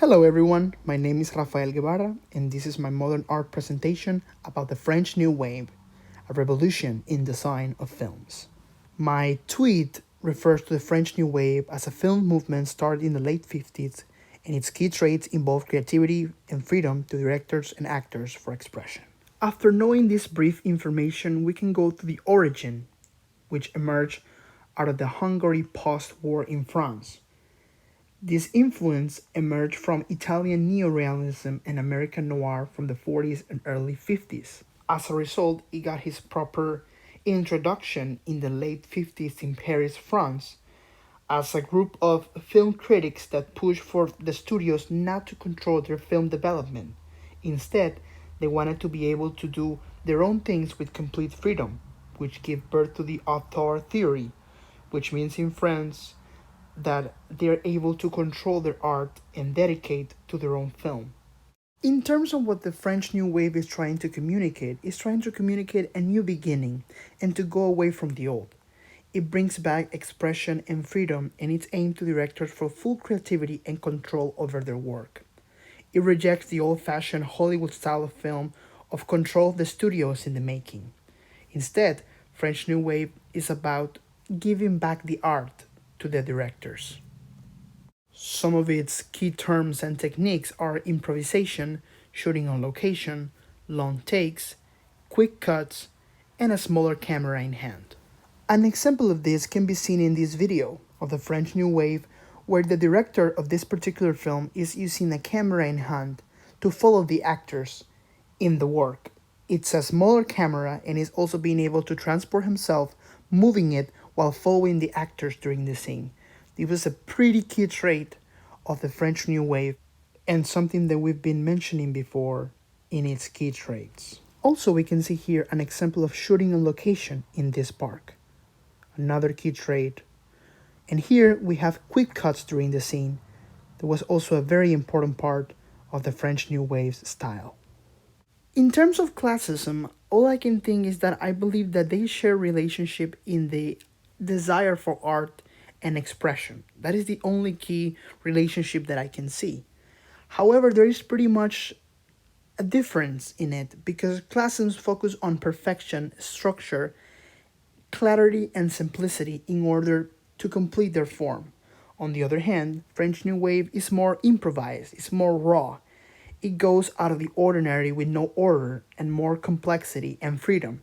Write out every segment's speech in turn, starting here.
Hello everyone, my name is Rafael Guevara and this is my modern art presentation about the French New Wave, a revolution in design of films. My tweet refers to the French New Wave as a film movement started in the late 50s and its key traits involve creativity and freedom to directors and actors for expression. After knowing this brief information, we can go to the origin, which emerged out of the Hungary post-war in France. This influence emerged from Italian neorealism and American noir from the 40s and early 50s. As a result, it got his proper introduction in the late 50s in Paris, France, as a group of film critics that pushed for the studios not to control their film development. Instead, they wanted to be able to do their own things with complete freedom, which gave birth to the auteur theory, which means in France that they're able to control their art and dedicate to their own film. In terms of what the French New Wave is trying to communicate, it's trying to communicate a new beginning and to go away from the old. It brings back expression and freedom and it's aimed to directors for full creativity and control over their work. It rejects the old-fashioned Hollywood style of film of control of the studios in the making. Instead, French New Wave is about giving back the art to the directors. Some of its key terms and techniques are improvisation, shooting on location, long takes, quick cuts, and a smaller camera in hand. An example of this can be seen in this video of the French New Wave, where the director of this particular film is using a camera in hand to follow the actors in the work. It's a smaller camera and is also being able to transport himself, moving it while following the actors during the scene. This was a pretty key trait of the French New Wave and something that we've been mentioning before in its key traits. Also, we can see here an example of shooting on location in this park. Another key trait. And here we have quick cuts during the scene. That was also a very important part of the French New Wave's style. In terms of classism, all I can think is that I believe that they share relationship in the desire for art and expression. That is the only key relationship that I can see. However, there is pretty much a difference in it because classism focus on perfection, structure, clarity, and simplicity in order to complete their form. On the other hand, French New Wave is more improvised, it's more raw. It goes out of the ordinary with no order and more complexity and freedom.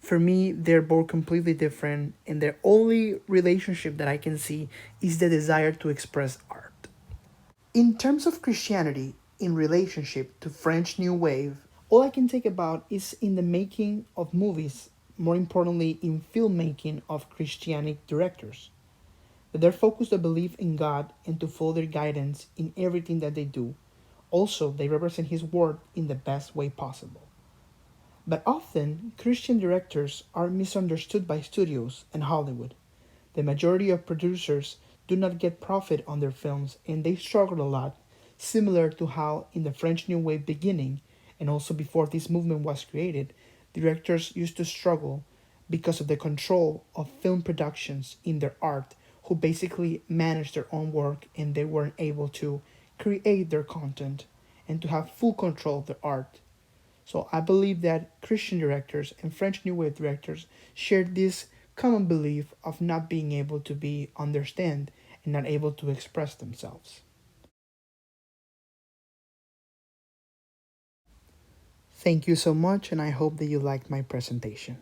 For me, they're both completely different, and their only relationship that I can see is the desire to express art. In terms of Christianity in relationship to French New Wave, all I can think about is in the making of movies, more importantly in filmmaking of Christianic directors. That they're focused on belief in God and to follow their guidance in everything that they do. Also, they represent His word in the best way possible. But often, Christian directors are misunderstood by studios and Hollywood. The majority of producers do not get profit on their films and they struggle a lot, similar to how in the French New Wave beginning, and also before this movement was created, directors used to struggle because of the control of film productions in their art, who basically managed their own work and they weren't able to create their content and to have full control of their art. So I believe that Christian directors and French New Wave directors shared this common belief of not being able to be understand and not able to express themselves. Thank you so much and I hope that you liked my presentation.